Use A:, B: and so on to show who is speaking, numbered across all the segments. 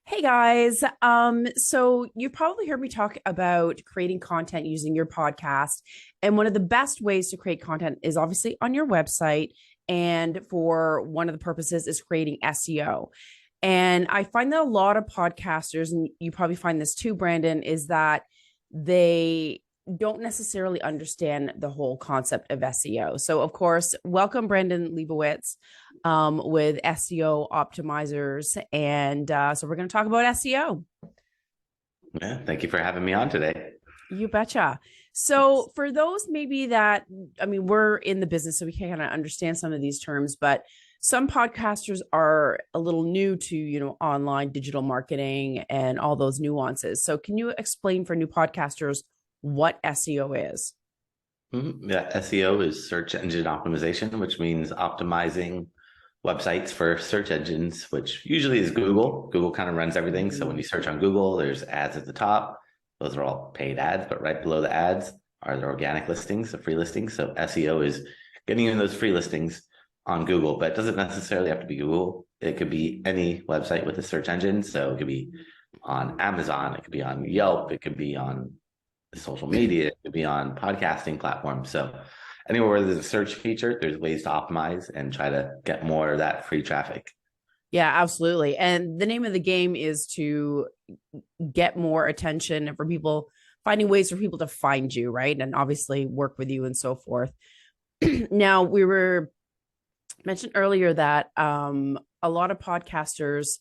A: Hey guys. So you've probably heard me talk about creating content using your podcast. And one of the best ways to create content is obviously on your website. And for one of the purposes is creating SEO. And I find that a lot of podcasters, and you probably find this too, Brandon, is that they don't necessarily understand the whole concept of SEO. So, of course, welcome Brandon Liebowitz with SEO Optimizers. And so we're going to talk about SEO.
B: Yeah, thank you for having me on today.
A: You betcha. So for those maybe that, I mean, we're in the business, so we can kind of understand some of these terms, but some podcasters are a little new to, online digital marketing and all those nuances. So can you explain for new podcasters what SEO is?
B: Yeah, SEO is search engine optimization, which means optimizing websites for search engines, which usually is Google. Google kind of runs everything. So when you search on Google, there's ads at the top. Those are all paid ads, but right below the ads are the organic listings, the free listings. So SEO is getting you those free listings on Google, but it doesn't necessarily have to be Google. It could be any website with a search engine. So it could be on Amazon, it could be on Yelp, it could be on social media, it could be on podcasting platforms. So anywhere where there's a search feature, there's ways to optimize and try to get more of that free traffic.
A: Yeah, absolutely. And the name of the game is to get more attention and for people, finding ways for people to find you, right? And obviously work with you and so forth. Now, we were mentioned earlier that a lot of podcasters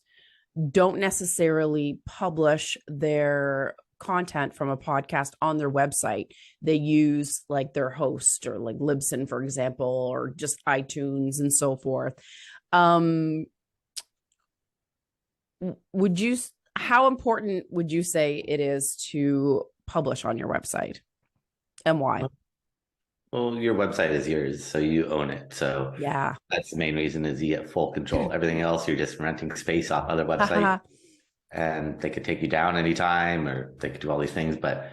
A: don't necessarily publish their content from a podcast on their website. They use like their host or like Libsyn, for example, or just iTunes and so forth. Would you, how important would you say it is to publish on your website and why?
B: Well, your website is yours, so you own it. So
A: Yeah.
B: that's the main reason is you get full control. Everything else, you're just renting space off other websites and they could take you down anytime or they could do all these things. But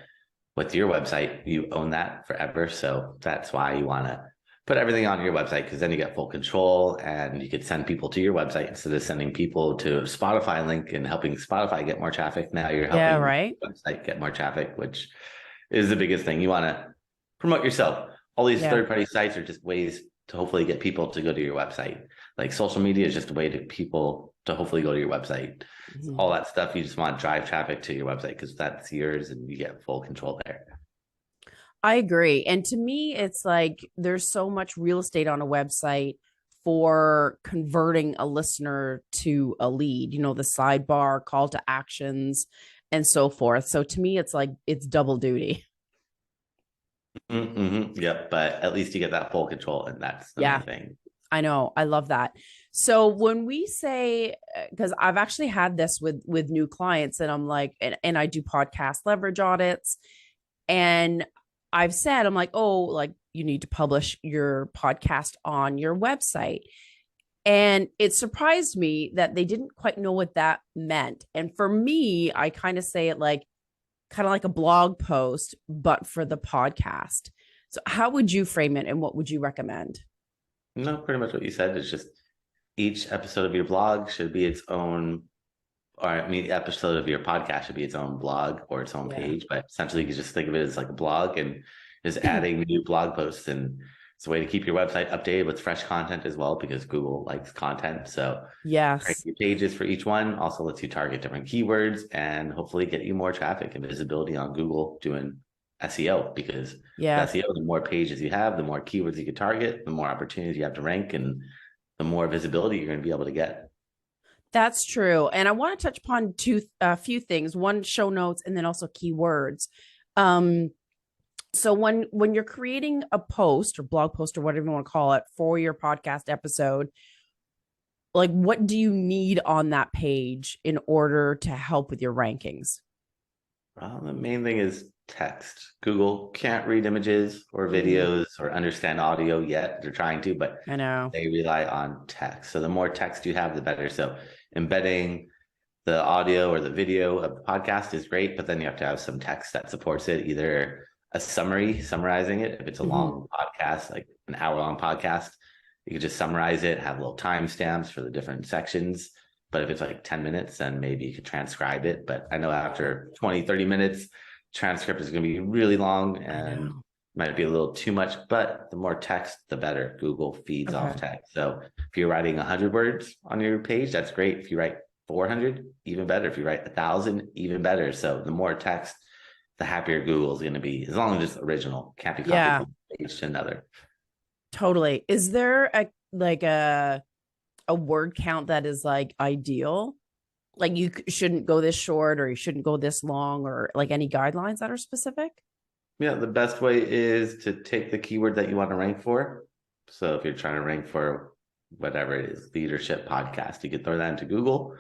B: with your website, you own that forever. So that's why you want to put everything on your website, because then you get full control and you could send people to your website instead of sending people to a Spotify link and helping Spotify get more traffic. Now you're
A: Yeah,
B: helping
A: right.
B: the website get more traffic, which is the biggest thing. You want to promote yourself. All these
A: Yeah.
B: third-party sites are just ways to hopefully get people to go to your website. Like social media is just a way to people to hopefully go to your website. All that stuff, you just want to drive traffic to your website because that's yours and you get full control there.
A: I agree. And to me, it's like there's so much real estate on a website for converting a listener to a lead, the sidebar, call to actions, and so forth. So to me, it's like it's double duty.
B: Yep, but at least you get that full control, and that's the
A: Yeah,
B: main thing.
A: I know. I love that. So when we say, because I've actually had this with new clients, and I'm like, and I do podcast leverage audits, and I've said, I'm like, oh, like you need to publish your podcast on your website. And it surprised me that they didn't quite know what that meant. And for me, I kind of say it like kind of like a blog post, but for the podcast. So how would you frame it and what would you recommend?
B: No, pretty much what you said. It's just each episode of your blog should be its own, or I mean, the episode of your podcast should be its own blog or its own
A: Yeah.
B: page. But essentially, you can just think of it as like a blog and just adding new blog posts. And it's a way to keep your website updated with fresh content as well, because Google likes content. So
A: Yes.
B: creating pages for each one also lets you target different keywords and hopefully get you more traffic and visibility on Google doing SEO, because
A: Yeah.
B: SEO, the more pages you have, the more keywords you can target, the more opportunities you have to rank, and the more visibility you're going to be able to get.
A: That's true. And I want to touch upon a few things. One, show notes, and then also keywords. Um, so when you're creating a post or blog post or whatever you want to call it for your podcast episode, like what do you need on that page in order to help with your rankings?
B: Well, the main thing is text. Google can't read images or videos or understand audio yet. They're trying to, but
A: I know.
B: they rely on text. So the more text you have, the better. So embedding the audio or the video of the podcast is great, but then you have to have some text that supports it, either a summary summarizing it. If it's a long podcast, like an hour-long podcast, you could just summarize it, have little timestamps for the different sections. But if it's like 10 minutes, then maybe you could transcribe it. But I know after 20, 30 minutes, transcript is going to be really long and might be a little too much, but the more text, the better. Google feeds off text. So if you're writing 100 words on your page, that's great. If you write 400, even better. If you write 1,000, even better. So the more text, the happier Google is going to be, as long as it's original. Can't be copied from one page to another.
A: Totally. Is there a word count that is like ideal? Like you shouldn't go this short or you shouldn't go this long, or like any guidelines that are specific?
B: Yeah, the best way is to take the keyword that you want to rank for. So if you're trying to rank for whatever it is, leadership podcast, you could throw that into Google,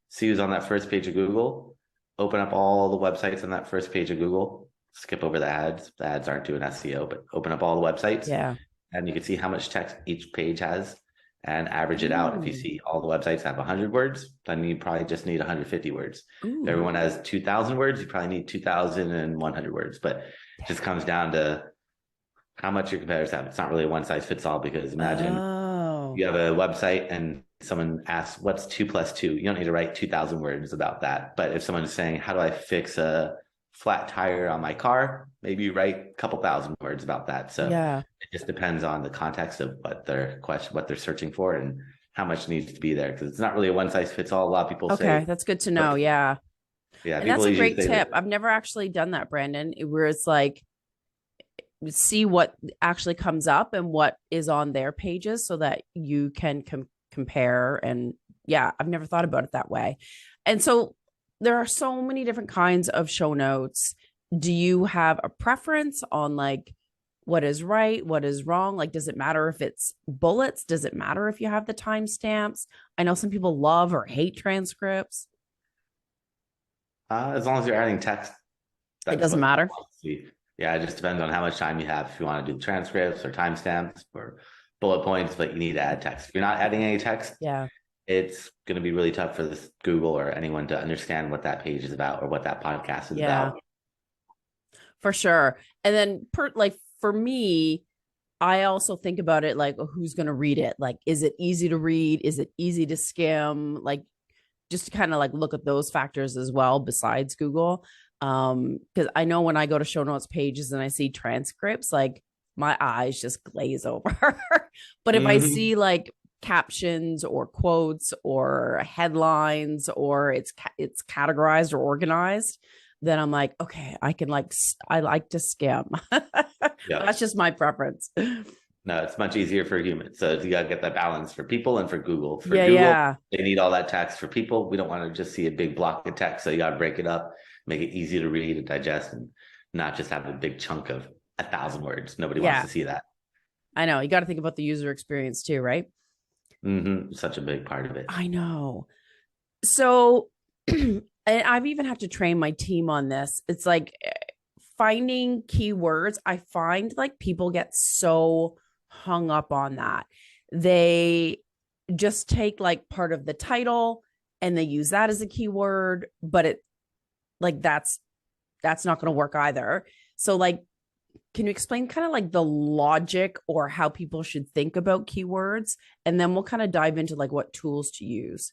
B: see who's on that first page of Google, open up all the websites on that first page of Google, skip over the ads. The ads aren't doing SEO, but open up all the websites.
A: Yeah.
B: And you can see how much text each page has and average it out. If you see all the websites have 100 words, then you probably just need 150 words. If everyone has 2,000 words, you probably need 2,100 words. But it just comes down to how much your competitors have. It's not really a one size fits all, because imagine you have a website and someone asks, what's 2 + 2? You don't need to write 2,000 words about that. But if someone's saying, how do I fix a flat tire on my car? Maybe you write a couple thousand words about that. So it just depends on the context of what their question, what they're searching for, and how much needs to be there, because it's not really a one size fits all. A lot of people say.
A: Okay, that's good to know. Yeah. And that's a great tip. I've never actually done that, Brandon, where it's like, see what actually comes up and what is on their pages so that you can compare. And yeah, I've never thought about it that way. And so there are so many different kinds of show notes. Do you have a preference on like what is right, what is wrong? Like, does it matter if it's bullets? Does it matter if you have the timestamps? I know some people love or hate transcripts.
B: As long as you're adding text,
A: it doesn't matter.
B: Yeah, it just depends on how much time you have. If you want to do transcripts or timestamps or bullet points, but you need to add text. If you're not adding any text, it's going to be really tough for this Google or anyone to understand what that page is about or what that podcast is about.
A: For sure. And then for me, I also think about it like, who's going to read it? Like, is it easy to read? Is it easy to skim? Like, just to kind of like look at those factors as well, besides Google. Because I know when I go to show notes pages and I see transcripts, like my eyes just glaze over. But if I see like captions or quotes or headlines, or it's categorized or organized, then I'm like, okay, I like to skim. That's just my preference.
B: No, it's much easier for humans. So you got to get that balance for people and for Google. For Google, they need all that text. For people, we don't want to just see a big block of text. So you got to break it up, make it easy to read and digest, and not just have a big chunk of 1,000 words. Nobody wants to see that. I
A: know. You got to think about the user experience too, right?
B: Such a big part of it.
A: I know. So, and I've even had to train my team on this. It's like finding keywords. I find like people get so hung up on that. They just take like part of the title and they use that as a keyword, but it like that's not going to work either. So like, can you explain kind of like the logic or how people should think about keywords? And then we'll kind of dive into like what tools to use.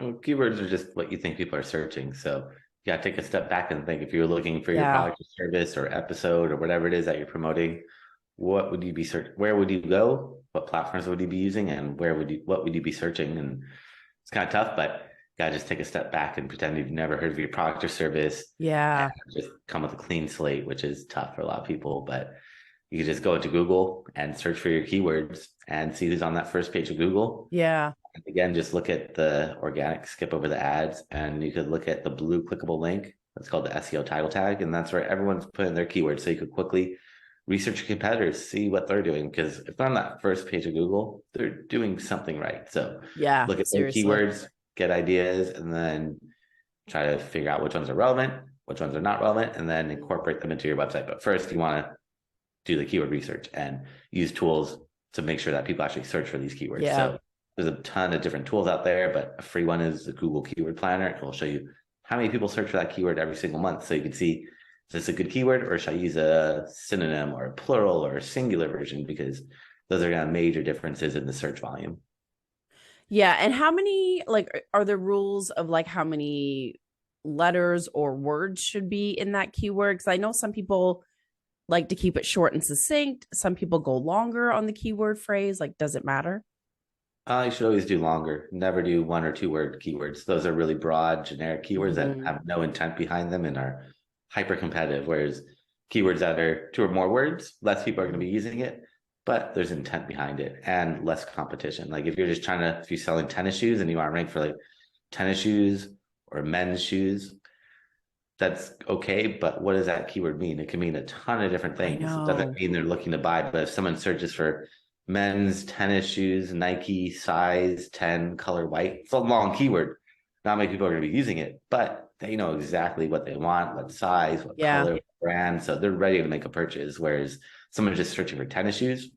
B: Well, keywords are just what you think people are searching. So you got to take a step back and think, if you're looking for your product or service or episode or whatever it is that you're promoting, what would you be searching? Where would you go? What platforms would you be using? And what would you be searching? And it's kind of tough, but you got to just take a step back and pretend you've never heard of your product or service.
A: Yeah.
B: Just come with a clean slate, which is tough for a lot of people, but you can just go into Google and search for your keywords and see who's on that first page of Google.
A: Yeah.
B: And again, just look at the organic, skip over the ads, and you could look at the blue clickable link. That's called the SEO title tag. And that's where everyone's putting their keywords. So you could quickly research your competitors, see what they're doing. Because if they're on that first page of Google, they're doing something right. So look at their keywords, get ideas, and then try to figure out which ones are relevant, which ones are not relevant, and then incorporate them into your website. But first, you want to do the keyword research and use tools to make sure that people actually search for these keywords.
A: Yeah.
B: So there's a ton of different tools out there, but a free one is the Google Keyword Planner. It will show you how many people search for that keyword every single month. So you can see, is this a good keyword, or should I use a synonym or a plural or a singular version? Because those are going to have major differences in the search volume.
A: Yeah. And how many, like, are there rules of like how many letters or words should be in that keyword? Because I know some people like to keep it short and succinct. Some people go longer on the keyword phrase. Like, does it matter?
B: You should always do longer. Never do 1 or 2 word keywords. Those are really broad, generic keywords that
A: Mhm.
B: have no intent behind them and are hyper competitive. Whereas keywords that are 2 or more words, less people are going to be using it, but there's intent behind it and less competition. Like if you're just trying to, if you're selling tennis shoes and you want to rank for like tennis shoes or men's shoes, that's okay. But what does that keyword mean? It can mean a ton of different
A: I
B: things. It doesn't
A: know.
B: mean they're looking to buy, but if someone searches for men's tennis shoes, Nike, size 10, color white, it's a long keyword. Not many people are going to be using it, but they know exactly what they want, what size, what
A: Yeah.
B: color, what brand. So they're ready to make a purchase. Whereas someone just searching for tennis shoes,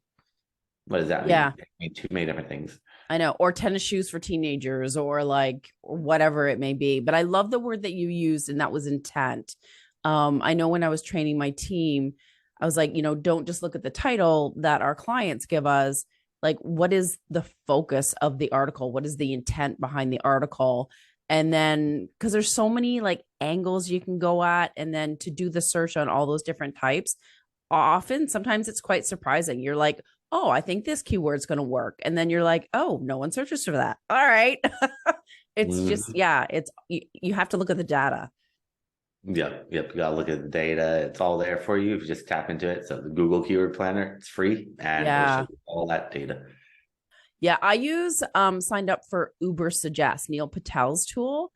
B: what does that mean?
A: Yeah.
B: It can mean too many different things.
A: I know. Or tennis shoes for teenagers or like or whatever it may be. But I love the word that you used, and that was intent. I know when I was training my team, I was like, don't just look at the title that our clients give us. Like, what is the focus of the article? What is the intent behind the article? And then, because there's so many like angles you can go at, and then to do the search on all those different types, often sometimes it's quite surprising. You're like, oh, I think this keyword's going to work. And then you're like, oh, no one searches for that. All right. It's just,
B: Mhm.
A: yeah, it's you have to look at the data.
B: Yep, yep. You gotta look at the data. It's all there for you if you just tap into it. So the Google Keyword Planner, it's free and it'll show
A: Yeah.
B: you all that data.
A: Yeah. I use signed up for 𝗰𝗿𝗄𝗃, Neil Patel's tool.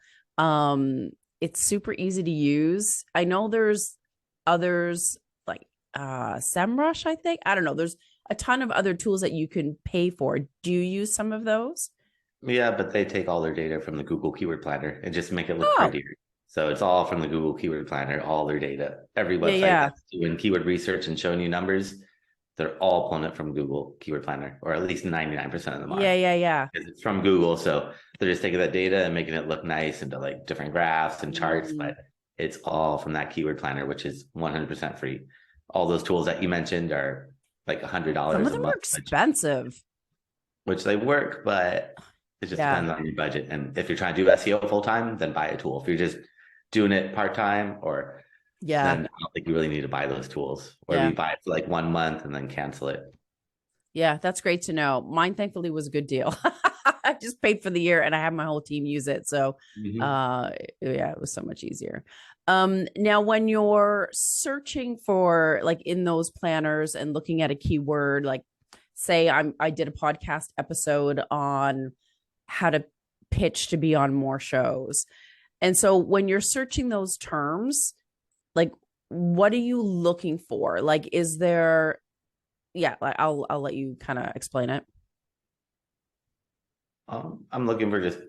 A: It's super easy to use. I know there's others like SEMrush, I think. I don't know. There's a ton of other tools that you can pay for. Do you use some of those?
B: Yeah, but they take all their data from the Google Keyword Planner and just make it look
A: Oh,
B: prettier. So it's all from the Google Keyword Planner, all their data. Every
A: yeah,
B: website
A: yeah.
B: that's doing keyword research and showing you numbers, they're all pulling it from Google Keyword Planner, or at least 99% of them
A: Yeah,
B: are.
A: yeah, yeah.
B: Because it's from Google. So they're just taking that data and making it look nice into like different graphs and charts,
A: Mm.
B: but it's all from that keyword planner, which is 100% free. All those tools that you mentioned are like
A: Some
B: $100
A: of
B: a
A: them are
B: month,
A: expensive.
B: which they work, but it just
A: Yeah.
B: depends on your budget. And if you're trying to do SEO full time, then buy a tool. If you're just doing it part time, or
A: Yeah.
B: then I don't think you really need to buy those tools, or
A: Yeah.
B: you buy it for like 1 month and then cancel it.
A: Yeah. That's great to know. Mine, thankfully, was a good deal. I just paid for the year and I had my whole team use it. So,
B: Mhm.
A: uh, yeah, it was so much easier. Now when you're searching for like in those planners and looking at a keyword, like say I did a podcast episode on how to pitch to be on more shows. And so when you're searching those terms, like what are you looking for? Like is there yeah, like I'll let you kind of explain it.
B: I'm looking for just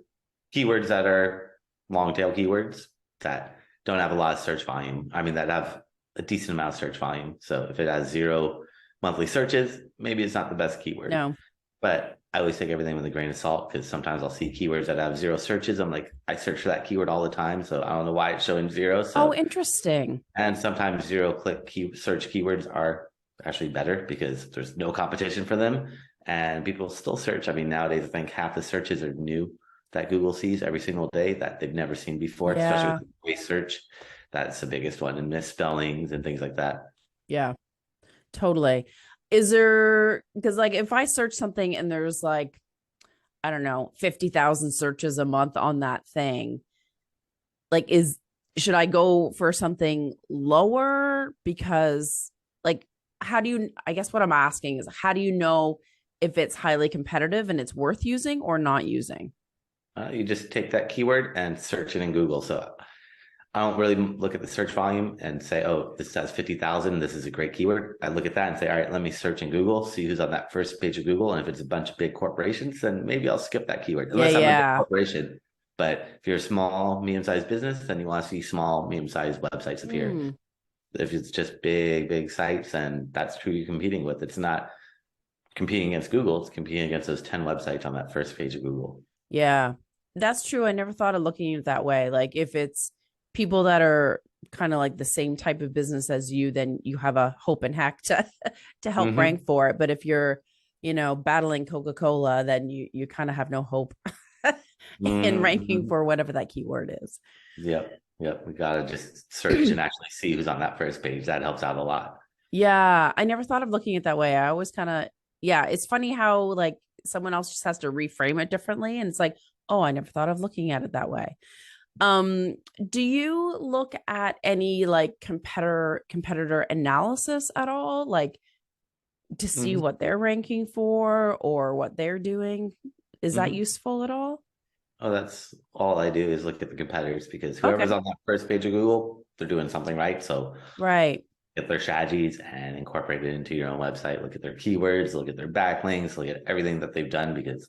B: keywords that are long tail keywords that don't have a lot of search volume. I mean, that have a decent amount of search volume. So if it has 0 monthly searches, maybe it's not the best keyword.
A: No.
B: But I always take everything with a grain of salt because sometimes I'll see keywords that have 0 searches. I'm like, I search for that keyword all the time. So I don't know why it's showing 0.
A: Oh,
B: So,
A: interesting.
B: and sometimes 0 click search keywords are actually better because there's no competition for them and people still search. I mean, nowadays, I think half the searches are new that Google sees every single day that they've never seen before, especially
A: Yeah.
B: with voice search. That's the biggest one, and misspellings and things like that.
A: Yeah. Totally. Is there, because like if I search something and there's like, I don't know, 50,000 searches a month on that thing, like should I go for something lower? Because like, how do you, I guess what I'm asking is how do you know if it's highly competitive and it's worth using or not using?
B: You just take that keyword and search it in Google. So I don't really look at the search volume and say, oh, this has 50,000. This is a great keyword. I look at that and say, all right, let me search in Google, see who's on that first page of Google. And if it's a bunch of big corporations, then maybe I'll skip that keyword,
A: Yeah.
B: unless I'm a big
A: Yeah.
B: corporation. But if you're a small, medium-sized business, then you want to see small, medium-sized websites appear.
A: Mm,
B: If it's just big, big sites, and that's who you're competing with. It's not competing against Google, it's competing against those 10 websites on that first page of Google.
A: yeah. That's true. I never thought of looking at it that way. Like if it's people that are kind of like the same type of business as you, then you have a hope and hack to help
B: Mm-hmm.
A: rank for it. But if you're battling Coca-Cola, then you kind of have no hope in ranking
B: Mhm.
A: for whatever that keyword is.
B: Yep. Yep. We got to just search and actually see who's on that first page. That helps out a lot.
A: Yeah, I never thought of looking at that way. I always kind of, yeah, it's funny how like someone else just has to reframe it differently. And it's like, oh, I never thought of looking at it that way. Um, do you look at any like competitor analysis at all? Like to see
B: Mhm.
A: what they're ranking for or what they're doing? Is that
B: Mhm.
A: useful at all?
B: Oh, that's all I do is look at the competitors because whoever's
A: Okay.
B: on that first page of Google, they're doing something right. So
A: Right.
B: get their strategies and incorporate it into your own website. Look at their keywords, look at their backlinks, look at everything that they've done because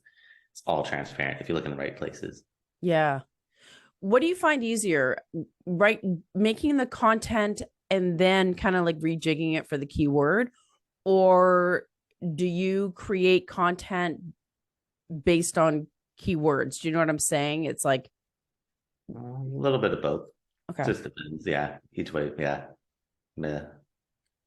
B: it's all transparent if you look in the right places.
A: Yeah. What do you find easier, right? Making the content and then kind of like rejigging it for the keyword, or do you create content based on keywords? Do you know what I'm saying? It's like,
B: A little bit of both.
A: okay.
B: Just depends. Yeah. Each way. Yeah. Yeah.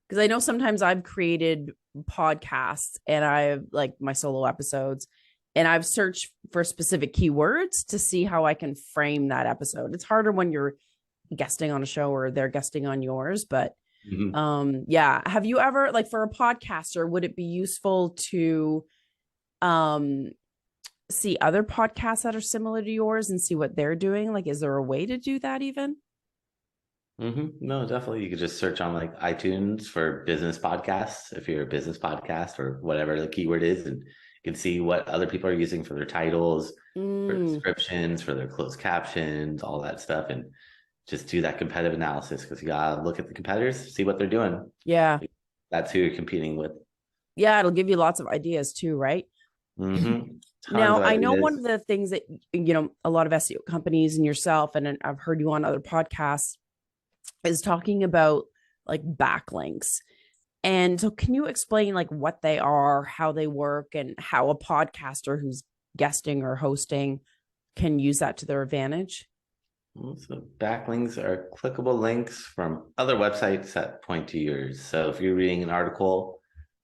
A: Because I know sometimes I've created podcasts and I've like my solo episodes and I've searched for specific keywords to see how I can frame that episode. It's harder when you're guesting on a show or they're guesting on yours, but
B: Mhm.
A: yeah. Have you ever, like, for a podcaster, would it be useful to um see other podcasts that are similar to yours and see what they're doing? Like, is there a way to do that even?
B: No, definitely. You could just search on like iTunes for business podcasts if you're a business podcast or whatever the keyword is, and you can see what other people are using for their titles, for
A: Mm,
B: descriptions, for their closed captions, all that stuff, and just do that competitive analysis because you gotta look at the competitors, see what they're doing.
A: yeah.
B: That's who you're competing with.
A: Yeah, it'll give you lots of ideas too, right?
B: Tons
A: Now,
B: of
A: I know one of
B: ideas.
A: the things that, a lot of SEO companies and yourself, and I've heard you on other podcasts, is talking about like backlinks. And so, can you explain like what they are, how they work, and how a podcaster who's guesting or hosting can use that to their advantage?
B: So backlinks are clickable links from other websites that point to yours. So if you're reading an article,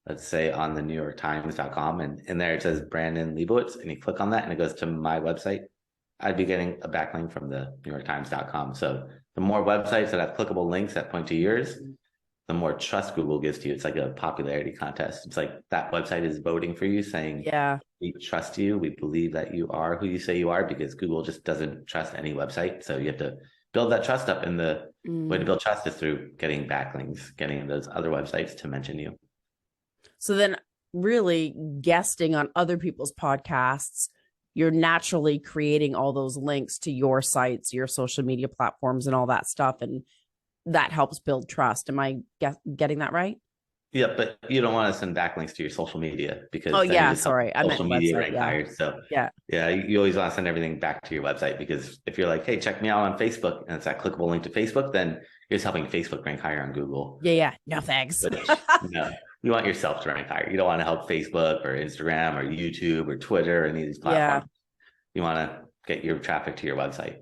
B: let's say on the NewYorkTimes.com, and in there it says Brandon Liebowitz, and you click on that and it goes to my website, I'd be getting a backlink from the NewYorkTimes.com. So the more websites that have clickable links that point to yours, the more trust Google gives to you. It's like a popularity contest. It's like that website is voting for you, saying,
A: Yeah.
B: we trust you. We believe that you are who you say you are, because Google just doesn't trust any website. So you have to build that trust up. And the way to
A: Mm.
B: build trust is through getting backlinks, getting those other websites to mention you.
A: So then, really guesting on other people's podcasts, you're naturally creating all those links to your sites, your social media platforms, and all that stuff. And that helps build trust. Am I getting that right?
B: Yeah, but you don't want to send backlinks to your social media
A: Oh,
B: because then you're
A: yeah.
B: just helping
A: Sorry. I meant
B: social media
A: website.
B: rank
A: Yeah.
B: higher. So
A: Yeah.
B: yeah, you always want to send everything back to your website, because if you're like, hey, check me out on Facebook, and it's that clickable link to Facebook, then you're just helping Facebook rank higher on Google.
A: Yeah. Yeah. No, thanks.
B: Which, no, you want yourself to rank higher. You don't want to help Facebook or Instagram or YouTube or Twitter or any of these
A: Yeah.
B: platforms. You want to get your traffic to your website.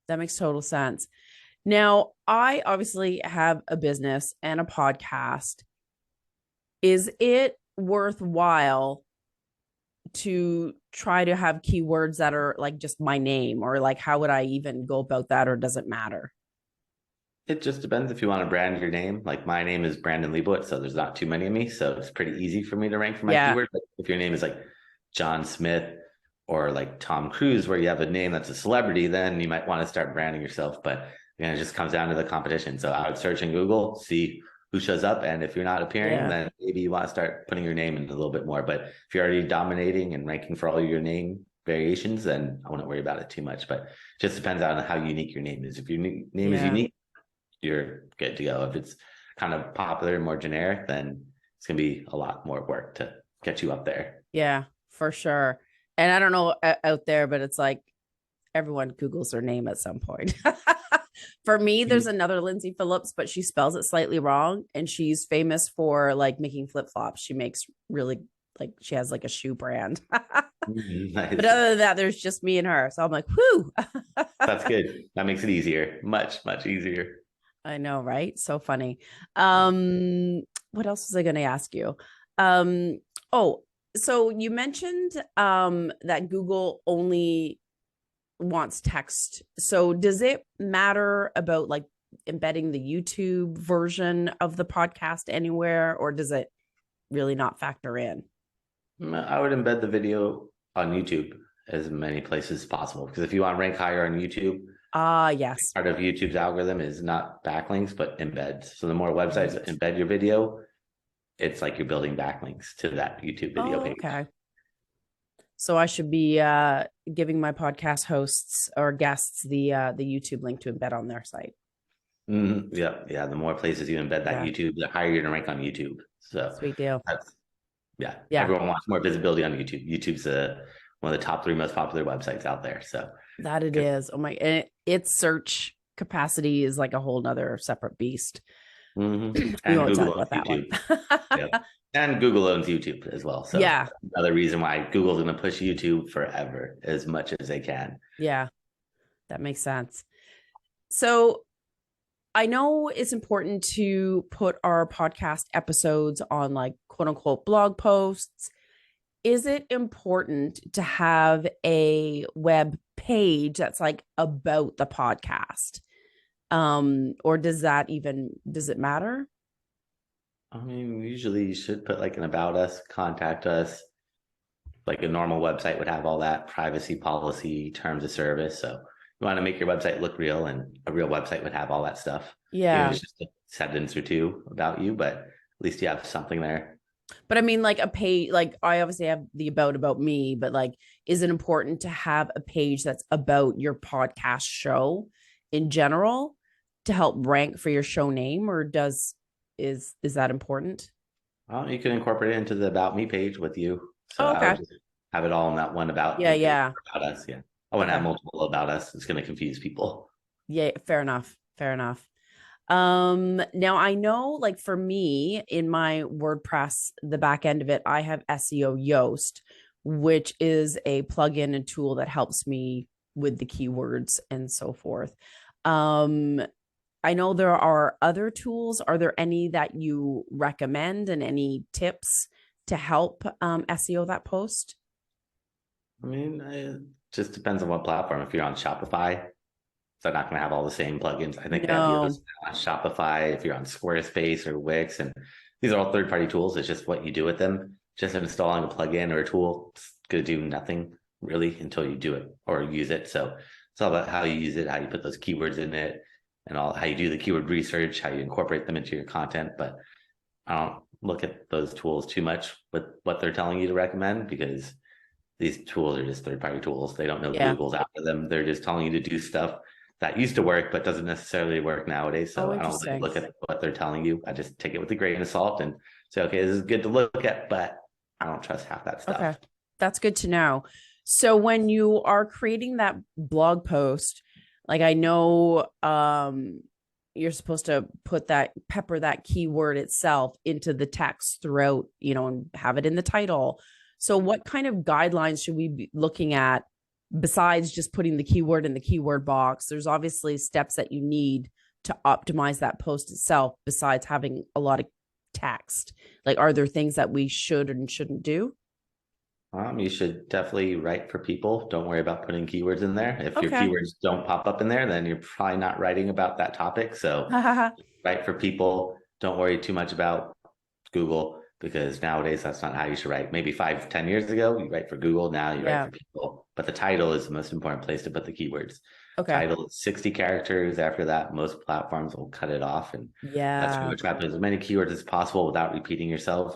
A: That makes total sense. Now, I obviously have a business and a podcast. Is it worthwhile to try to have keywords that are like just my name, or like how would I even go about that, or does it matter?
B: It just depends if you want to brand your name. Like my name is Brandon Liebowitz, so there's not too many of me. So it's pretty easy for me to rank for my
A: Yeah.
B: keyword. But if your name is like John Smith or like Tom Cruise, where you have a name that's a celebrity, then you might want to start branding yourself. But again, it just comes down to the competition. So I would search in Google, see who shows up. And if you're not appearing,
A: Yeah.
B: then maybe you want to start putting your name in a little bit more. But if you're already dominating and ranking for all your name variations, then I wouldn't worry about it too much. But it just depends on how unique your name is. If your name is
A: Yeah.
B: unique, you're good to go. If it's kind of popular and more generic, then it's gonna be a lot more work to get you up there.
A: Yeah, for sure. And I don't know out there, but it's like everyone Googles her name at some point. For me, there's another Lindsay Phillips, but she spells it slightly wrong. And she's famous for like making flip flops. She makes really, like, she has like a shoe brand. But
B: Nice.
A: other than that, there's just me and her. So I'm like, whoo.
B: That's good. That makes it easier. Much, much easier.
A: I know, right? So funny. What else was I going to ask you? Um, oh, So you mentioned that Google only wants text. So does it matter about like embedding the YouTube version of the podcast anywhere, or does it really not factor in?
B: I would embed the video on YouTube as many places as possible, because if you want to rank higher on YouTube,
A: Yes.
B: part of YouTube's algorithm is not backlinks, but embeds. So the more websites that embed your video, it's like you're building backlinks to that YouTube video page.
A: Okay. So I should be giving my podcast hosts or guests the YouTube link to embed on their site.
B: Yeah. The more places you embed that YouTube, the higher you're gonna rank on YouTube. So
A: sweet deal.
B: Yeah. Everyone wants more visibility on YouTube. YouTube's one of the top 3 most popular websites out there. So
A: that it is. Oh my! And its search capacity is like a whole nother separate beast.
B: And
A: we won't
B: Google
A: talk about
B: YouTube.
A: that one.
B: Yep. And Google owns YouTube as well. So another reason why Google's going to push YouTube forever as much as they can.
A: Yeah, that makes sense. So I know it's important to put our podcast episodes on like quote unquote blog posts. Is it important to have a web page that's like about the podcast? Or does it matter?
B: I mean, usually you should put like an about us, contact us, like a normal website would have all that privacy policy, terms of service. So you want to make your website look real, and a real website would have all that stuff.
A: Yeah.
B: It's just a sentence or 2 about you, but at least you have something there.
A: But I mean, like a page, like I obviously have the about me, but like, is it important to have a page that's about your podcast show in general to help rank for your show name, or is that important?
B: Well, you can incorporate it into the about me page with you. So
A: okay.
B: I would just have it all in that one about
A: about
B: us. Yeah. I wouldn't have multiple about us. It's going to confuse people.
A: Yeah, fair enough. Now I know, like for me in my WordPress, the back end of it, I have SEO Yoast, which is a plugin and tool that helps me with the keywords and so forth. I know there are other tools. Are there any that you recommend, and any tips to help SEO that post?
B: I mean, it just depends on what platform. If you're on Shopify, they're not going to have all the same plugins. I think that on Shopify, if you're on Squarespace or Wix, and these are all third-party tools. It's just what you do with them. Just installing a plugin or a tool, it's going to do nothing really until you do it or use it. So it's all about how you use it, how you put those keywords in it, and how you do the keyword research, how you incorporate them into your content. But I don't look at those tools too much with what they're telling you to recommend, because these tools are just third-party tools. They don't know Google's after them. They're just telling you to do stuff that used to work, but doesn't necessarily work nowadays. So I don't really look at what they're telling you. I just take it with a grain of salt and say, okay, this is good to look at, but I don't trust half that stuff.
A: Okay, that's good to know. So when you are creating that blog post, like I know you're supposed to pepper that keyword itself into the text throughout, and have it in the title. So what kind of guidelines should we be looking at besides just putting the keyword in the keyword box? There's obviously steps that you need to optimize that post itself besides having a lot of text. Like, are there things that we should and shouldn't do?
B: You should definitely write for people. Don't worry about putting keywords in there. If your keywords don't pop up in there, then you're probably not writing about that topic. So write for people. Don't worry too much about Google, because nowadays that's not how you should write. Maybe 5-10 years ago, you write for Google. Now you write for people. But the title is the most important place to put the keywords. Title is 60 characters. After that, most platforms will cut it off. And that's pretty much about as many keywords as possible without repeating yourself.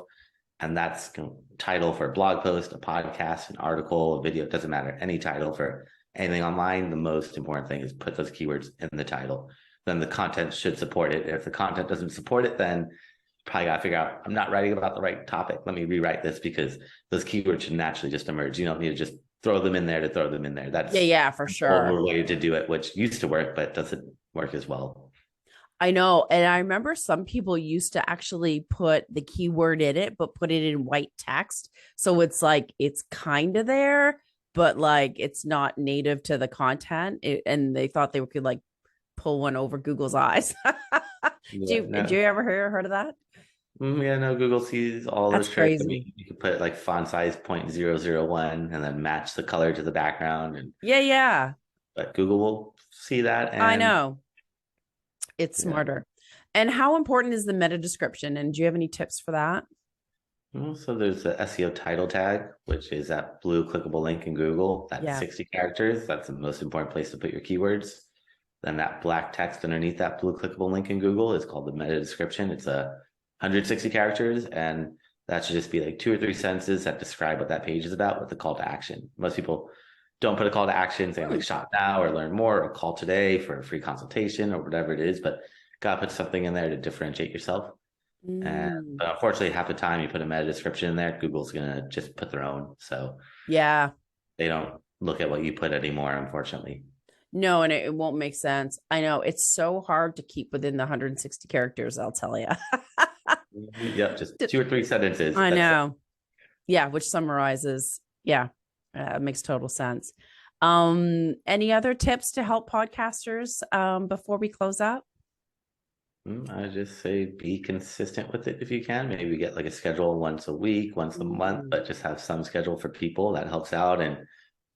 B: And that's title for a blog post, a podcast, an article, a video. It doesn't matter. Any title for anything online. The most important thing is put those keywords in the title. Then the content should support it. If the content doesn't support it, then probably got to figure out, I'm not writing about the right topic. Let me rewrite this, because those keywords should naturally just emerge. You don't need to just throw them in there to throw them in there. That's
A: for sure.
B: A way to do it, which used to work, but doesn't work as well.
A: I know. And I remember some people used to actually put the keyword in it, but put it in white text. So it's like, it's kind of there, but like, it's not native to the content. And they thought they could like pull one over Google's eyes. Did you ever heard of that?
B: Yeah, no, Google sees all
A: That's
B: those tricks. I
A: crazy.
B: mean, you could put like font size 0.001 and then match the color to the background, and
A: Yeah, yeah.
B: but Google will see that.
A: I
B: And
A: know. It's
B: yeah.
A: smarter. And how important is the meta description? And do you have any tips for that?
B: So there's the SEO title tag, which is that blue clickable link in Google. That's
A: Yeah.
B: 60 characters. That's the most important place to put your keywords. Then that black text underneath that blue clickable link in Google is called the meta description. It's 160 characters, and that should just be like 2 or 3 sentences that describe what that page is about with the call to action. Most people don't put a call to action saying like shop now or learn more or call today for a free consultation or whatever it is, but gotta put something in there to differentiate yourself. But unfortunately, half the time you put a meta description in there, Google's gonna just put their own. So
A: Yeah.
B: they don't look at what you put anymore, unfortunately.
A: No, and it won't make sense. I know it's so hard to keep within the 160 characters, I'll tell you.
B: Yep, just 2 or 3 sentences.
A: I
B: That's it.
A: know. Yeah, which summarizes. Yeah, makes total sense. Any other tips to help podcasters before we close up?
B: I just say be consistent with it if you can. Maybe get like a schedule once a week, once a month, but just have some schedule for people that helps out, and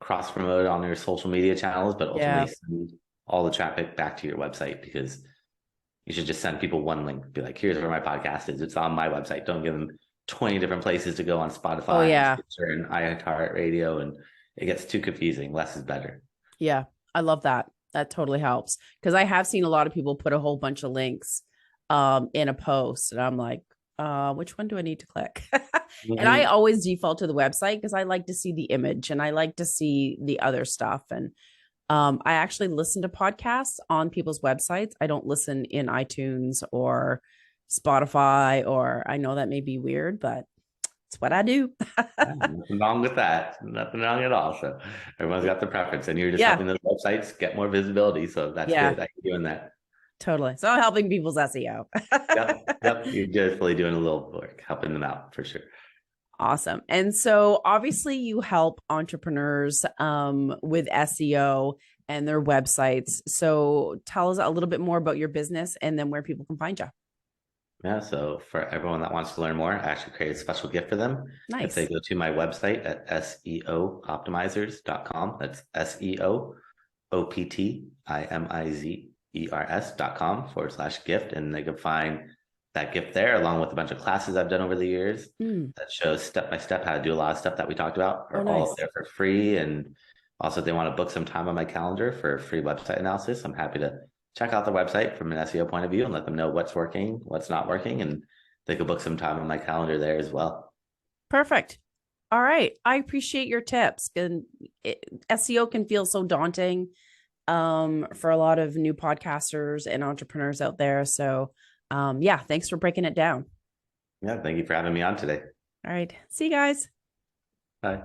B: cross promote on your social media channels, but ultimately send all the traffic back to your website, because you should just send people one link, be like, here's where my podcast is. It's on my website. Don't give them 20 different places to go on Spotify and Stitcher and iHeartRadio, and it gets too confusing. Less is better.
A: Yeah, I love that. That totally helps, because I have seen a lot of people put a whole bunch of links in a post, and I'm like, which one do I need to click? And I always default to the website because I like to see the image and I like to see the other stuff. And I actually listen to podcasts on people's websites. I don't listen in iTunes or Spotify, or I know that may be weird, but it's what I do.
B: Nothing wrong with that. Nothing wrong at all. So everyone's got their preference, and you're just helping those websites get more visibility. So that's good that you're doing that.
A: Totally. So I'm helping people's SEO.
B: Yep. You're just really doing a little work, helping them out for sure.
A: Awesome. And so obviously you help entrepreneurs with SEO and their websites. So tell us a little bit more about your business and then where people can find you.
B: Yeah, so for everyone that wants to learn more, I actually created a special gift for them.
A: Nice.
B: If they go to my website at SEOoptimizers.com, that's SEOoptimizers.com/gift, and they can find that gift there along with a bunch of classes I've done over the years that shows step by step how to do a lot of stuff that we talked about are all up there for free. And also, if they want to book some time on my calendar for free website analysis, I'm happy to check out the website from an SEO point of view and let them know what's working, what's not working, and they could book some time on my calendar there as well.
A: Perfect. All right. I appreciate your tips. And SEO can feel so daunting for a lot of new podcasters and entrepreneurs out there. So yeah, thanks for breaking it down.
B: Yeah, thank you for having me on today.
A: All right. See you guys.
B: Bye.